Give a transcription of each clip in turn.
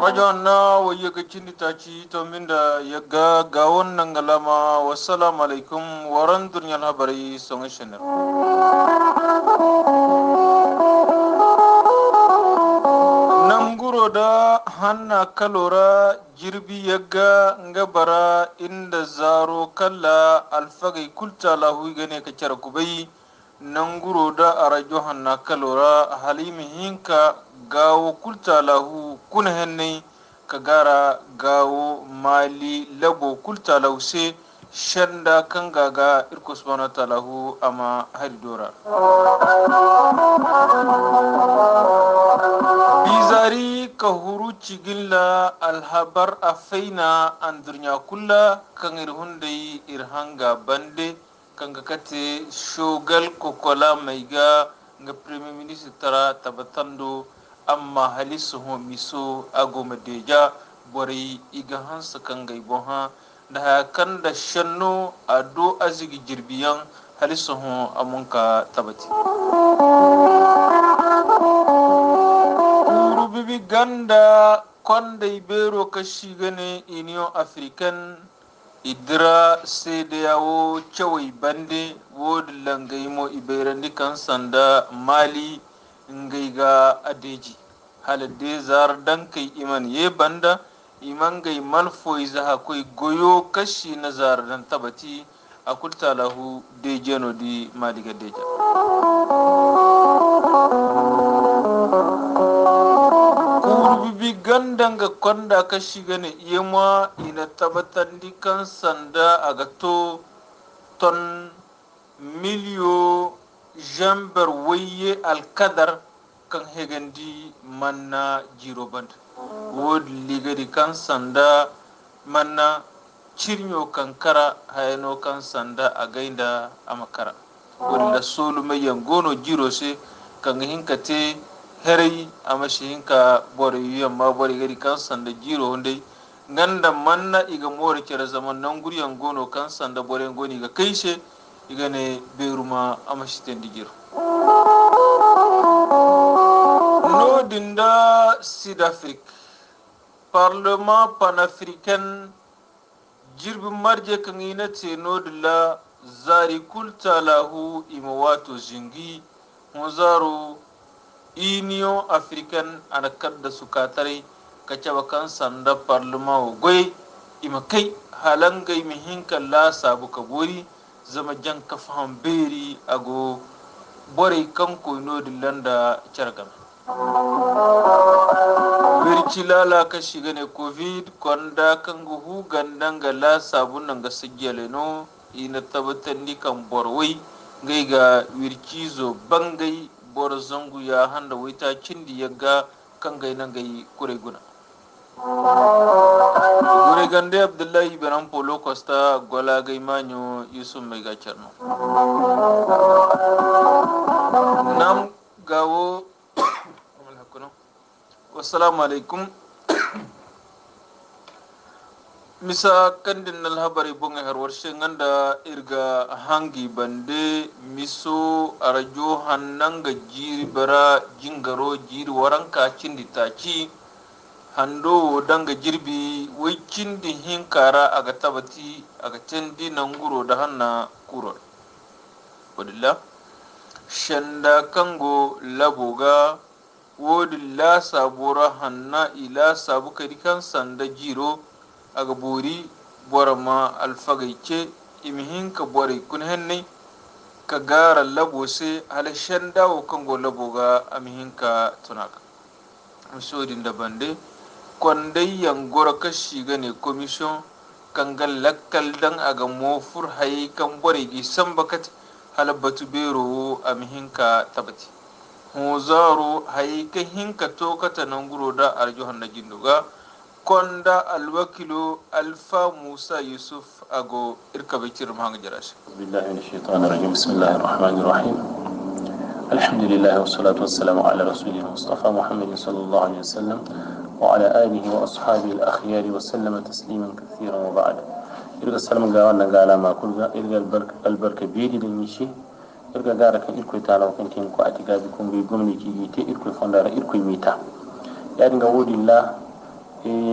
rajonna wayyega cinditaci to minda yagga gawon nangalama wassalamu alaikum waran durnyal habari songa shener nanguro da hanna kalora jirbi yagga nga bara inda zaro kalla alfagai kulta lahu gane ka cara kubai nanguro da arajo hanna kalora halimi hinka gawo kulta lahu kuna hennai ka gara gawo mali labo kulta lahu se shanda kan gaga irko subhanahu wa ta'ala hu ama haridora bizari ka huru cigilla alhabar afaina an durnya kulla kan irhundai irhanga bande kan ga kate shogal kokola maiga nga premier ministre tara tabatando amma halisu ho miso agoma deja bore iga hansa kan gai boha da kan da shanno ado azigi jirbiyan halisu ho amunka tabati bibi ganda konda ibero kashi gane union african idira CEDEAO cewai bande wodi langai mo iberandi kan sanda mali ngaiga adeji halade zar dan kai iman ye banda iman gai malfo iza koi goyo kashi na zar dan tabati akulta lahu dejeno di maliga deja kurbibi gandanga konda kashi gane yema ina tabatandi kan sanda agato ton miliyo jambar waye alkadar kan hegandi manna jiro band wod ligadi kan sanda manna cirnyo kankara hayano kan sanda againda amakara wanda solu mayan gono jiro se kan hinkate herai amashi hinka bore yamma bore gari kan sanda jiro hunde ganda manna iga more kera zaman nan guriyan gono kan sanda bore goni ga kaishe iga ne beruma amashi tendi jiro no dinda Sud-Afrique Parlement panafricain jirbi marje kan ina ce no dilla zari kulta lahu imawato zingi muzaro union africaine ana kadda sukatare kacaba kan sanda parlement o goy ima kai halangai mi hinka la sabu kabori zama jan kafan beri ago bore kanko no dillanda chargam birci lala ka shiga ne covid kwanda kan guhu gandanga la sabu nan ga sigiyale no ina tabbatar ni kan borwai gai ga wirci zo bangai bor zangu ya handa waita cindi yaga kan gai nan gai kure guna gure gande abdullahi banan polo costa gola gai manyo yusuf mai gacarno nam gawo wassalamu alaikum misa kandin nal habari bonga har warshe nganda irga hangi bande miso arajo hannanga jiri bara jingaro jiri waranka cindi taci hando danga jirbi wai cindi hinkara aga tabati aga cendi nanguro da hanna kuro wadilla shanda kango laboga wodi la sabora hanna ila sabu kadikan sanda jiro aga bori borama alfagaice imihin ka bore kun henne ka gara labo se halashan dawo kango labo ga amihin ka tunaka musodin da bande kwandai yangora kashi gane commission kangal lakkal dan aga mofur hayi kan bore gi sambakat halabatu bero amihin ka tabati hozaro haika hinka tokata nanguro da arjohan na jinduga konda alwakilo alfa musa yusuf ago irkabe cirum hanga jarashi billahi minash shaitanir rajim bismillahir rahmanir rahim alhamdulillah wassalatu wassalamu ala rasulil mustafa muhammadin sallallahu alaihi wasallam wa ala alihi wa ashabihi al-akhyar wa sallama tasliman kathiran wa ba'da irga salam ga wannan ga alama kulga irga albarka bidi da nishi irga gara kan irko tala kan tin ko atiga bi kun bi gwamnati yite irko fondara irko mita ya dinga wodilla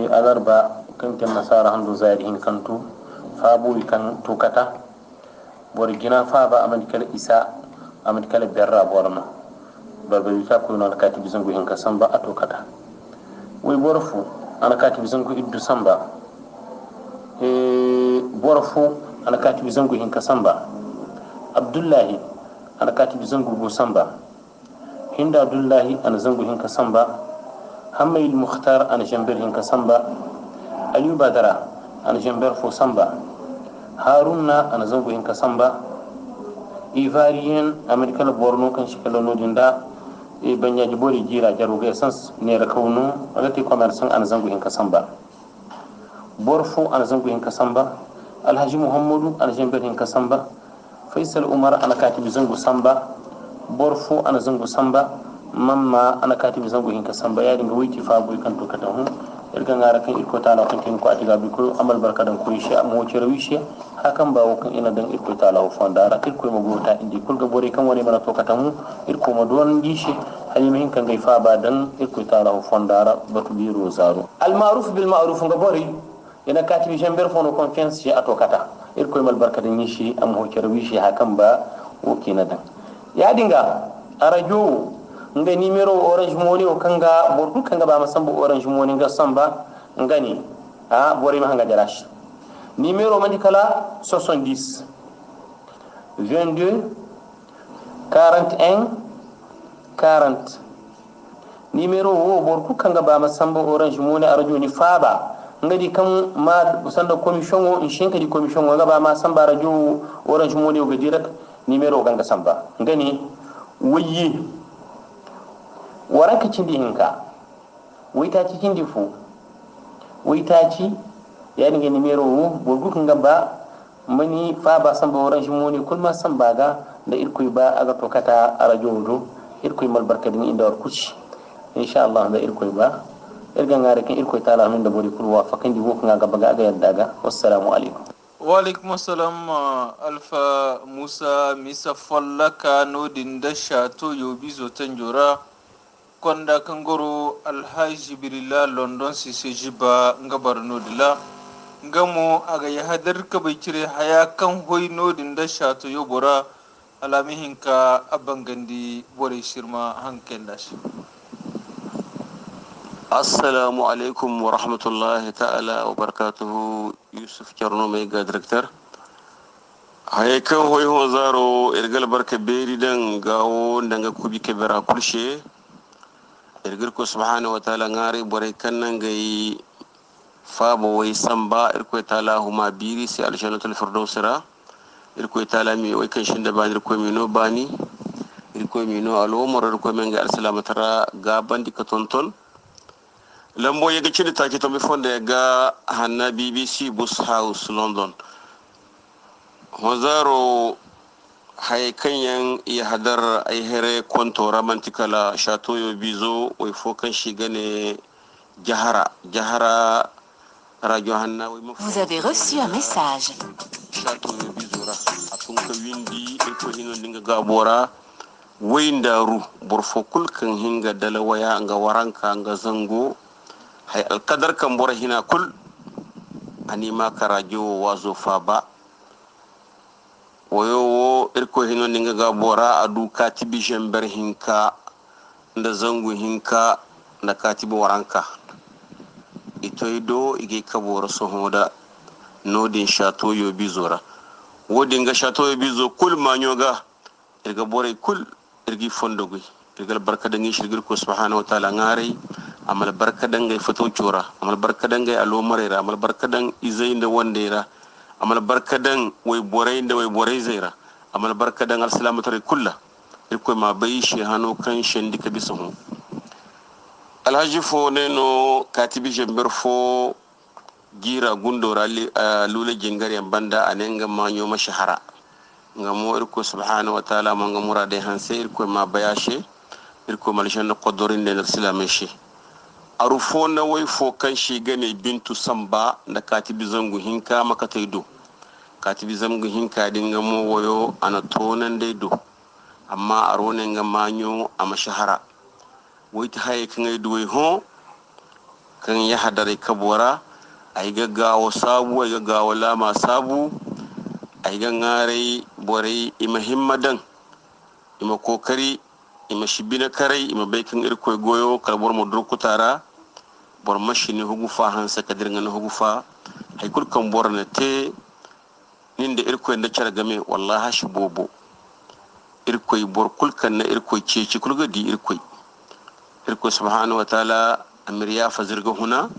alarba kan tan nasara hando zari hin kantu fabu kan tukata bor gina faba aman kala isa aman kala berra borma barba yita ko non kati bizango hin kasamba atokata way borfu ana kati bizango iddu samba borfu ana kati bizango hin kasamba abdullahi ana kati bizango go samba hinda abdullahi ana zango hin kasamba hamayil mukhtar ana jamber hin kasamba ayuba dara ana jamber fo samba haruna ana zango hin kasamba ivarien amerikala borno kan shikala nodinda banyaji bori jira jaruga essence ne ra kauno agati commerçant ana zango hin kasamba borfo ana zango hin kasamba alhaji muhammadu ana jamber hin kasamba faisal umar ana katibi zango samba borfo ana zango samba mamma ana katibi zango hin kasamba ya dinga witi fa boy kan to kata hun irga ngara kan irko tala kan tin ko atiga bi ko amal barkadan ko shi amma wace rawishe hakan ba wakan ina dan irko tala ho fondara irko mo gota indi kulga bore kan wani mana to kata mu irko mo don gishi halimin kan gai fa ba dan irko tala ho fondara batu biro zaro al ma'ruf bil ma'ruf ga bore ina katibi jamber fono confiance shi ato kata irko mal barkadan shi amma wace rawishe hakan ba wakina dan ya dinga arajo nga numero orange money o kanga borku kanga ba masambo orange money nga samba ngani bori ma hanga jarash numero mandi kala 70 22 41 40 numero wo borku kanga ba masambo orange money arajo ni faba ngadi kam ma sanda commission o inshinka di commission o nga ba ma samba rajo orange money o gadirak numero ganga samba ngani wayi waranka cindi hinka waita ci cindi fu waita ci ya dinga nimero borgu kan gaba mani fa ba san ba orange moni kulma san baga da irkoi ba aga to kata arajo do irkoi mal barkadin inda war kuci insha Allah da irkoi ba irga ngare kan irkoi tala min da bori kulwa fakan di wokan ga baga aga yadda ga wassalamu alaikum wa alaikum assalam alfa musa misa fallaka no dinda shato yobi zo tanjora konda kangoro alhaji birila london sise jiba nga barno dila ngamo aga ya hadar ka bai cire haya kan hoy nodin da shato yo bora alamihin ka abangandi bore shirma hanken dashi assalamu alaikum wa rahmatullahi ta'ala wa barakatuhu yusuf jarno mai ga director haya kan hoy ho zaro irgal barka beri dan gawo danga kubi kebera kulshe irgir ko subhanahu wa ta'ala ngari bore kannan gai fabo way samba irko ta'ala huma biri si aljannatul firdawsira irko ta'ala mi way kan shinda bani irko mi no bani irko mi no alomar irko men ga alsalamatara ga bandi ka tonton lambo yega cinde take to mi fonde ga hanna BBC Bus House London hozaro hay kanyan iya hadar ay here konto ramantikala shatoyo bizo way fokan shigane jahara radio hanna way Vous avez reçu un message. shatoyo bizo ra atun ka windi e ko hino dinga gabora wayndaru borfo kulkan hinga dalawaya nga waranka nga zango hay alqadar kan bora hina kul anima ka radio wazo faba woyo irko hino ninga ga bora adu katibi jember hinka nda zangu hinka nda katibi waranka itoido ige kabora sohoda nodin shato yo bizora wodin ga shato yo bizo kul manyoga irga bore kul irgi fondogui irgal barkadangi shirgir ko subhanahu wa ta'ala ngari amal barkadangai fato chora amal barkadangai alomarera amal barkadan izainda wandera amal barkadan way boray zaira amal barkadan alsalamatari kulla irko ma bai shi hano kan shendi ka bisahu alhaji fo neno katibi jember fo gira gundo rali lule jengari banda anenga manyo mashahara ngamo irko subhanahu wa ta'ala manga murade hanse irko ma bayashe irko malshan qodorin den alsalamashi arufo na way fo kan shi gane bintu samba da katibi zangu hinka maka taido katibi zangu hinka dinga mo woyo ana tonan dai do amma arone nga manyo ama shahara woyti hay kan ay duway ho kan ya hadare kabora ay gaggawo sabu ay gaggawo lama sabu ay ga ngare borai ima himmadan ima kokari ima shibina karai ima baikan irkoy goyo kalbor mo durkutara bor mashini hugu fa hansa kadir ngana hugu fa hay kul kan borna te ninde irkoy nda cara game wallahi shi bobo irkoy bor kul kan na irkoy ceci kul ga di irkoy subhanahu wa ta'ala amiriya fa zirga huna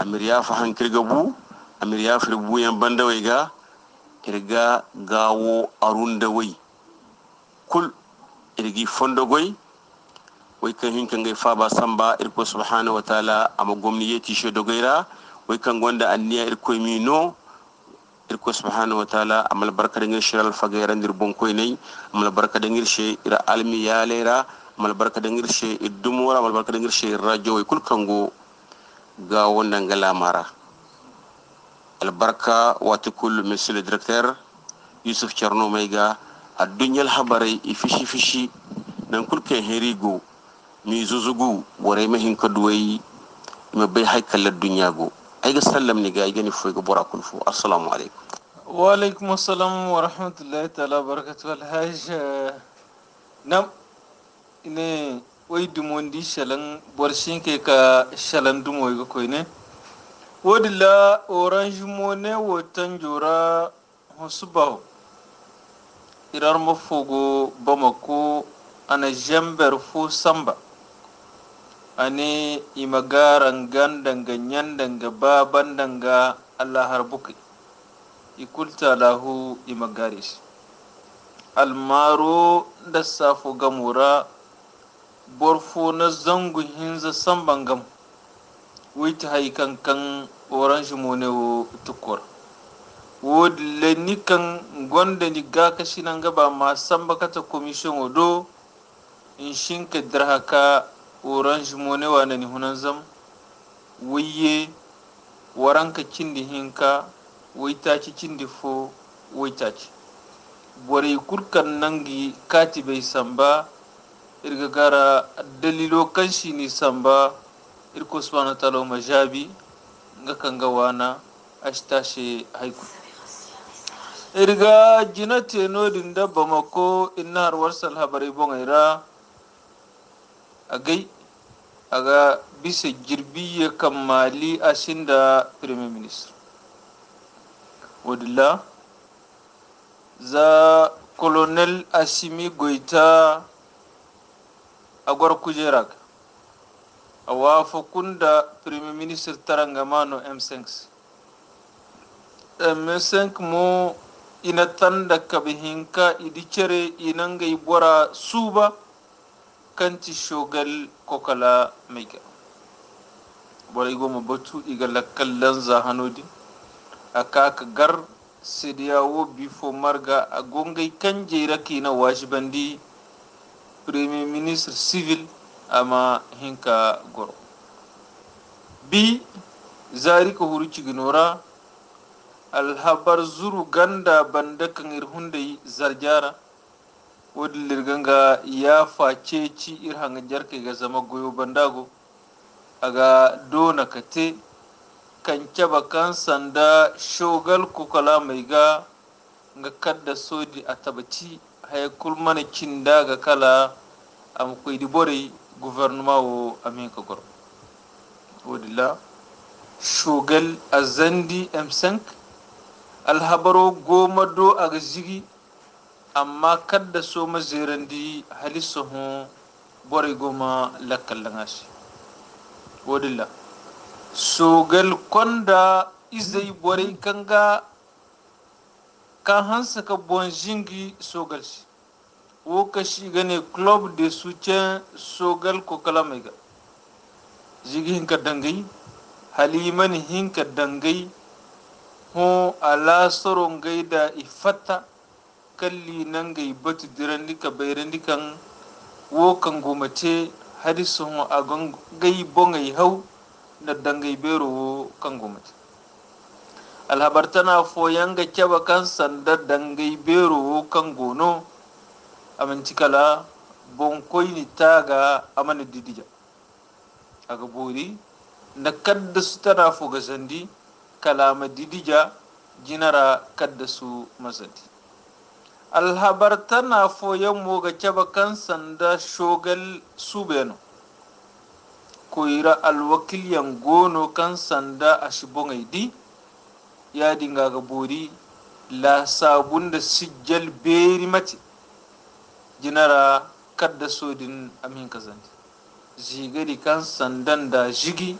amiriya fa hankirga bu amiriya fa bu yan banda waiga irga gawo arunda wai kul irgi fondogoy way kan hinkan ngay faba samba irko subhanahu wa ta'ala ama gomniyeti she dogaira way kan gonda anniya irko mino irko subhanahu wa ta'ala amal barka da ngir shiral fagayran dir bonkoy nay amal barka da ngir she ira almi yalera amal barka da ngir she idumura amal barka da ngir she radio way kul kango ga wonda ngala mara albarka wati kul monsieur le directeur Yusuf Charno Maiga a dunyal habarai ifishi nan kulken herigo mi zuzugu warai mahin kaduwai ma bai haikalar dunya go ai ga sallam ne ga gani foi ga bora kulfu assalamu alaikum wa alaikum assalam wa rahmatullahi ta'ala barakatuh alhaj nam ne wai dumondi shalan borshin ke ka shalan dumo ga koi ne wodilla orange mo ne wotan jora hosubaho irar mafogo bamako ana jambar fo samba ane imagaran gandanga nyandanga babandanga Allah harbuki ikulta lahu imagaris almaro da safo gamura borfo na zangu hinza sambangam wita haikan kan orange monewo tukor wodle ni kan gonda ni ga kashi nan gaba ma samba kata commission odo in shinka dirhaka orange mone wana ni hunan zam wiye waranka cindi hinka waita ci cindi fo waita ci bore kurkan nangi kati bai samba irga gara dalilo kan shi ni samba irko subhanahu wa ta'ala majabi nga kanga wana ashtashe haiku irga jinate no dinda bamako inna har warsal habari bongaira agai aga bisa jirbiye kammali ashinda premier minister wadilla za colonel Assimi Goita agwar kujerak awafa kunda premier minister tarangamano M5 mo ina tanda kabihinka idicere inanga ibora suba kanti shogal kokala maiga bora igoma batu igala kallan za hanodi akaka gar sidiyawo bifo marga agongai kanje raki na washibandi premier ministre civil ama hinka goro bi zari ko huru ciginora alhabar zuru ganda banda kan irhundai zarjara wadda ganga ya face ci irhanga jarke ga zama goyo bandago aga dona kate kan caba kan sanda shogal kukala mai ga kadda sodi a tabaci haya kulmana cinda ga kala am koydi bore gouvernement o aminka gor wadilla shogal azandi M5 alhabaro goma do aga zigi amma kadda so mazirandi halisso ho bore goma lakallangashi wodilla sogal konda izai bore kanga kan hansa ka bonjingi sogal shi wo kashi gane club de soutien sogal ko kalamaiga jigi hinka dangai halimani hinka dangai ho ala soron gaida ifata kalli nan gai batu dirandi ka bayrandi kan wo kan gomate hadisu ho agon gai bongai hau na dangai bero wo kan gomate alhabartana fo yanga caba kan sanda dangai bero wo kan gono amanci kala bonkoi ni taga amana didija aga bori na kadda su tana foga zandi kalama didija jinara kadda su mazandi alhabar tana foyan moga caba kan sanda shogal subeno koyira alwakiliyan gono kan sanda a shibongai di ya dinga ga bori la sabun da sijjal beri mati jinara kadda sodin amin kazanti zigari kan sandan da jigi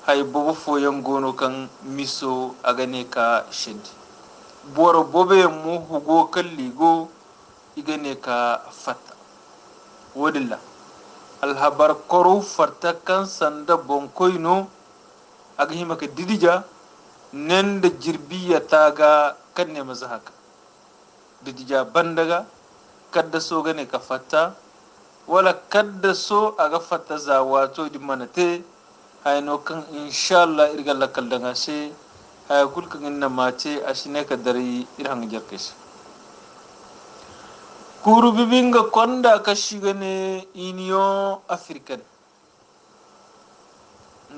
hay bobo foyan gono kan miso a gane ka shindi boro bobe mu hugo kan ligo igane ka fatta wadilla alhabar koro farta kan sanda bonkoino aga himaka didija nan da jirbiya taga kan ne maza haka didija bandaga kadda so gane ka fatta wala kadda so aga fatta za wato di manate hayno kan inshallah irga lakal daga se hay kulkan inna mace ashine ka dari irhan jarkes kuru bibinga konda ka shigane union african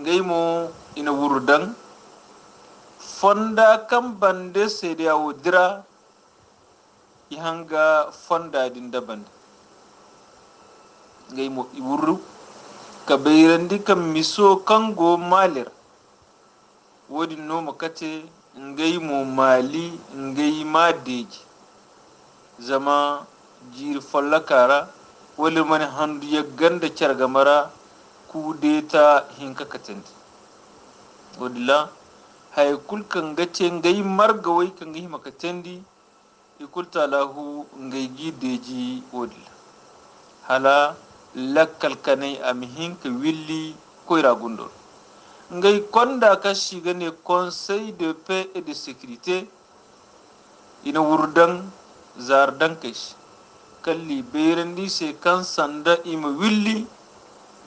ngaimo ina wurdan fonda kan bande sede ya wudira ihanga fonda din daban ngaimo iwuru ka bayrandi kan miso kango malir wodi no makate ngaimo mali ngai madeji zama jiri fallakara wali mani handu ya ganda cargamara kudeta hinka katandi wadila hay kulkan gace ngai marga wai kan ngai makatandi ikulta lahu ngai gideji wadila hala lakkal kanai am hinka willi koira gundor ngai konda ka shiga ne conseil de paix et de sécurité ina wurdan zardan kashi kalli berandi se kan sanda ima willi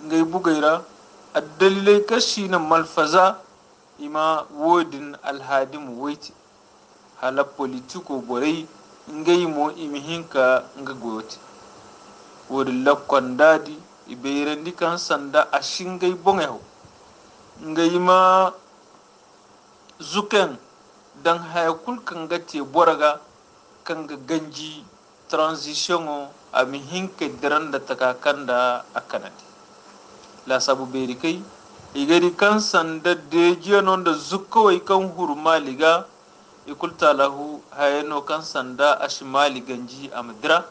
ngai bugaira addalilai kashi na malfaza ima wodin alhadim waiti hala politiko borai ngai mo imi hinka nga goyoti wodin lakkon dadi iberandi kan sanda ashin ngai bongeho ngai ma zuken dan hayakul kan gate boraga kan ga ganji transition o ami hinke diranda takakanda akanati la sabu beri kai igari kan sanda dejiya non da zukkawai kan hurmaliga ikulta lahu hayano kan sanda ashimali ganji amadira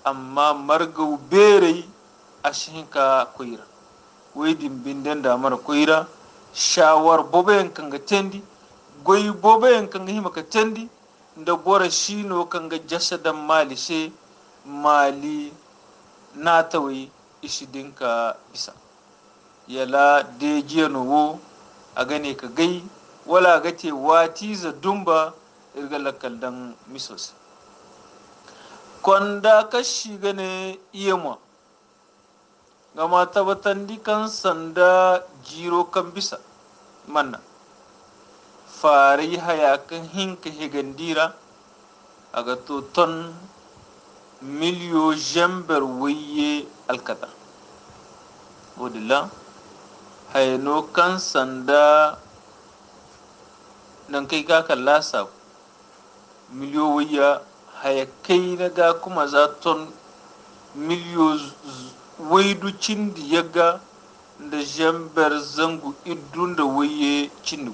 amma margau berei ashinka koira wedin binden da mara koira shawar boben kan ga tendi goyi boben kan ga himaka tendi da bora shino kan ga jasadan mali she mali na tawi ishidinka bisa yala dejiya no a gane ka gai wala gate wati za dumba irga lakaldan misos konda ka shiga ne iyama gama tabatan dikan sanda jiro kan bisa manna fari hayakan hinka higandira aga to ton miliyo jambar waye alkadar wadilla hayano kan sanda nan kai ga kallasa miliyo waya hayakai na ga kuma za ton miliyo waidu cindi yaga da jambar zangu idun da waye cindu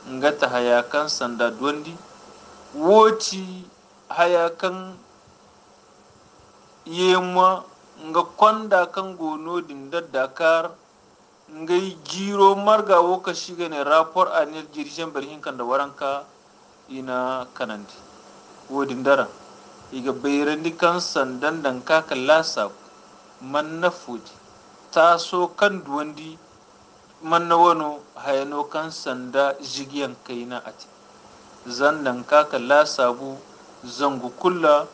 ngata hayakan sanda dondi woti hayakan yema nga kwanda kan gono din da Dakar ngai jiro marga woka shiga ne rapport annuel dirigeant berhin kan da waranka ina kanandi wodin dara iga bayrandi kan sandan dan ka kallasa man na fuji taso kan duwandi man na wano hayano kan sanda jigiyan kaina ati zandan ka kallasa bu zangu kulla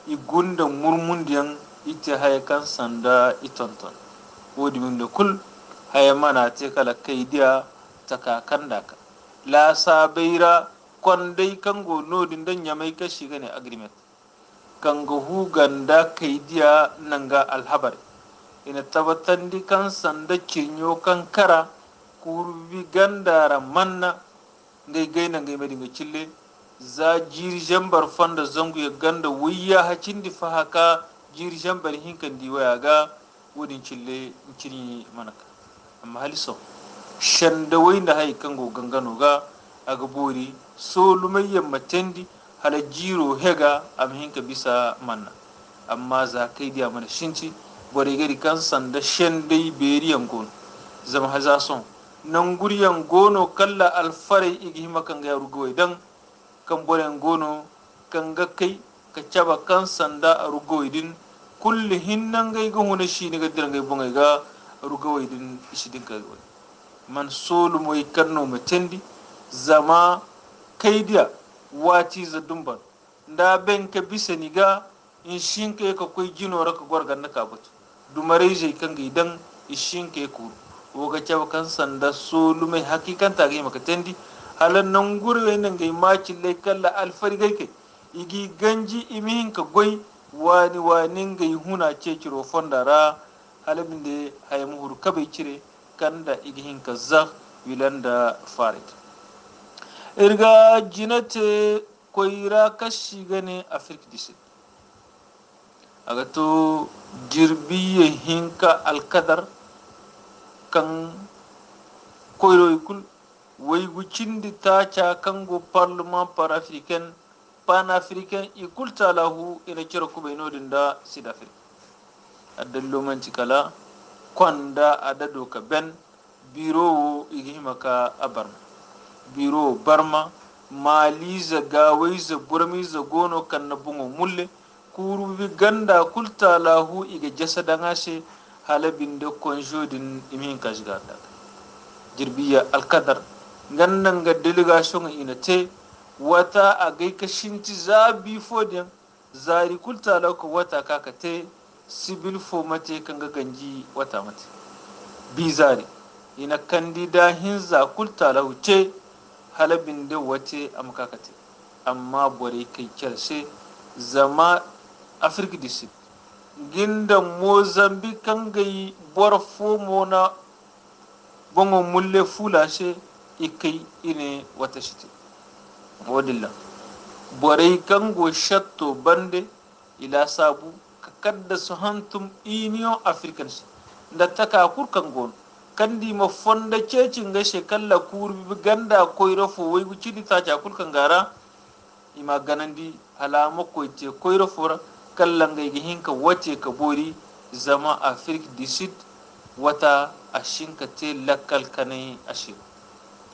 igunda murmundiyan ite haya kan sanda itonton wodi min da kul haya mana te kala kaidiya takakan daka la sabaira kondai kan go nodin dan yamai ka shiga ne agreement kan ga huganda kaidiya nanga alhabari ina tabatandi kan sanda cinyo kan kara kurbi gandara manna ngai gaina ngai medinga cille za jiri jambar fanda zangu ya ganda wayya hacindi fa haka jiri jambar hinkan diwaya ga wudin cille cini manaka amma haliso shanda wayna hay kango gangano ga aga bori so lumayya matendi hala jiro hega am hinka bisa manna amma za kai dia mana shinci bore gari kan sanda shandai beriyan gon zama haza son nan guriyan gono kalla alfare igi makan ga rugo idan kan boren gono kan ga kai ka caba kan sanda a rugo idin kulli hinnan gai ga huna shi ne ga diran gai bongai ga rugo idin shi din ka man solu moy kanno matendi zama kai dia wati za dumban da ben ka bisa ni ga in shinke ka koi jino raka gwargan na kabatu dumare je kan ga idan ishinke ku woga cewa kan sanda solu mai hakikan ta ga maka tendi halan nan gurwe nan ga maci lai kalla alfari gai kai igi ganji imihin ka goi wani ga huna ce kiro fondara halabin da hayamu hur kabai cire kanda igihin ka zah wilanda farid irga jinate koira kashi gane afirka disi aga to jirbiye hinka alkadar kan koiro ikul wai gucindi tacha kango parlement pan-africain ikul talahu ina kira kubaino dinda sidafri adallo manci kala kwanda adado ka ben biro igihimaka abarma biro barma mali za gawai za burmi za gono kan na bungo mulle kurubi ganda kulta lahu iga jasada ngashe halabin da konjodin imin kashga da jirbiya alkadar gannan ga delegation ina te wata a gai kashinti zabi fodin zari kulta lahu wata kaka te sibil fo mate kan ga ganji wata mate bizari ina kandida hinza kulta lahu ce halabin da wace a makakate amma bore kai kyarse zama afirka disi ginda mozambique kan gai borfo mona bongo mulle fulashe ikai ine wata shite wadilla bore kan go shatto bande ila sabu ka kadda su hantum union africans da taka kurkan gon kandi ma fonda cecin ga shekalla kurbi ganda koiro fo wai guci di ta jakul kangara ima ganandi halama koite koiro fora kallan ga hinka wace ka bori zama afirka disit wata ashinka te lakkal kanai ashir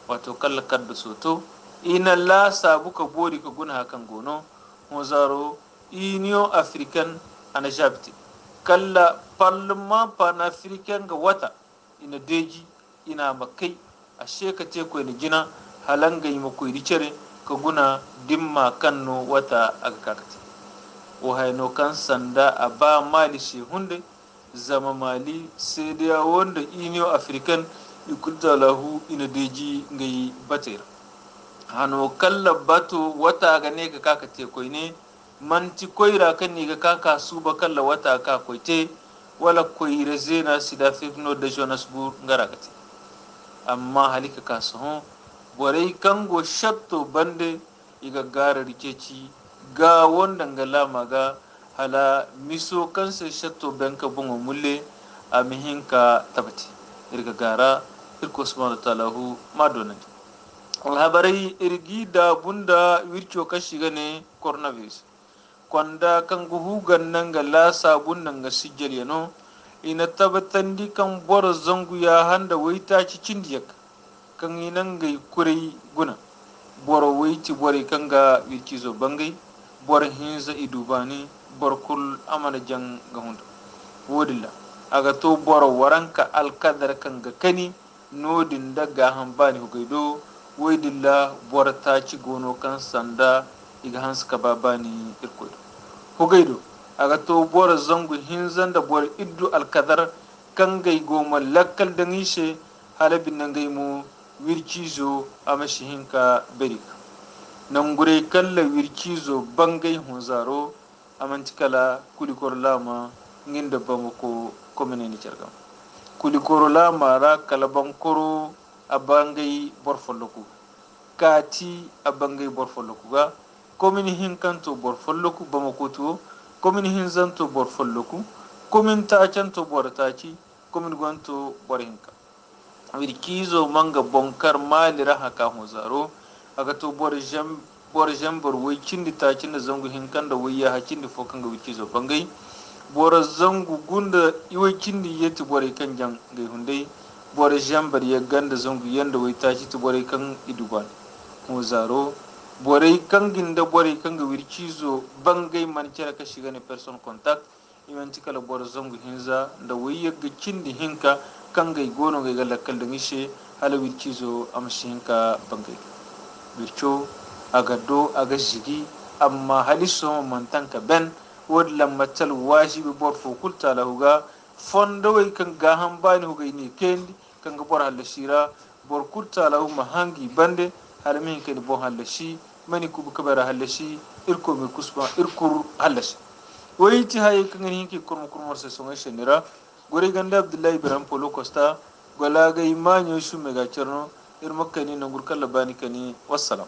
wato kallakar da soto ina la sabu ka bori ka guna hakan gono mozaro union african ana jabti kalla parlement pan-africain ga wata ina deji ina makai a sheka te ko ina gina halanga yi mako cere ka guna dimma kanno wata aga kakati o hayno kan sanda a ba mali she hunde zama mali sai da wanda union african ikulta lahu ina deji ngai batera hano kalla bato wata ga ne ka kakate ko ne manti koira kan ni ga kaka su ba kalla wata ka koite wala koyire zena sida fifno de Johannesburg ngarakati amma halika kaso borai kango shatto bande iga gara rikeci ga wanda ngala maga hala miso kanse shatto banka bungo mulle amihinka tabati irga gara irko subhanahu wa ta'ala hu madona alhabarai irgi da bunda wircho kashi gane coronavirus kwanda kan guhugan nan ga lasa bunnan ga sijjal yano ina tabbatandi kan bor zangu ya handa waita ci cindiyak kan inan ga kurai guna bor waiti bor kan ga wirki zo bangai bor hinza idubani bor kul amana jang ga hunda wodilla aga to bor waranka alkadar kan ga kani nodin daga hambani hugaido wodilla bor ta ci gono kan sanda iga hanska babani irkodo hugaido aga to bor zangu hinzan da bor iddu alkadar kan gai goma lakkal da nishe halabin nan gai mu wirkizo a mashihinka berik nan gure kalla wirkizo bangai hunzaro amantikala kulikoro lama nginda Bamako komine ni cergam kulikoro lama ra kalabankoro abangai borfolloku kati abangai borfolloku ga komini hinkanto borfolloku Bamako to komini hinzanto borfolloku komin tacanto bortaci komin gonto borhinka wir kizo manga bonkar malira haka hozaro aga to bor jambor wai cindi tacin da zangu hinkan da wai ya hakin da fokan ga wiki zo bangai bor zangu gunda iwai cindi yeti bor kan jan gai hundai bor jambar ya ganda zangu yanda wai taci to bor kan iduban hozaro borai kan ginda borai kan ga wirki zo bangai man kira ka shiga ne person contact imanti kala bor zangu hinza da wai ya ga cindi hinka kan gai gono gai ga lakkal da ngishe hala wirki zo amshi hinka bangai wirco aga do aga jigi amma haliso man tanka ben wod lammatal wajibi bor fo kulta la huga fondo wai kan ga han bani huga ni kendi kan ga bor halla shira bor kulta la huma hangi bande hala min ken bo halla shi mani kubu kabara halla shi irko mi kusba irkur halla shi wai ti haye kan ni hinki kurmu kurmu se songa shenira gore ganda abdullahi ibrahim polo costa gola ga imanyo shu mega cerno irmakani nangur kala bani kani wassalam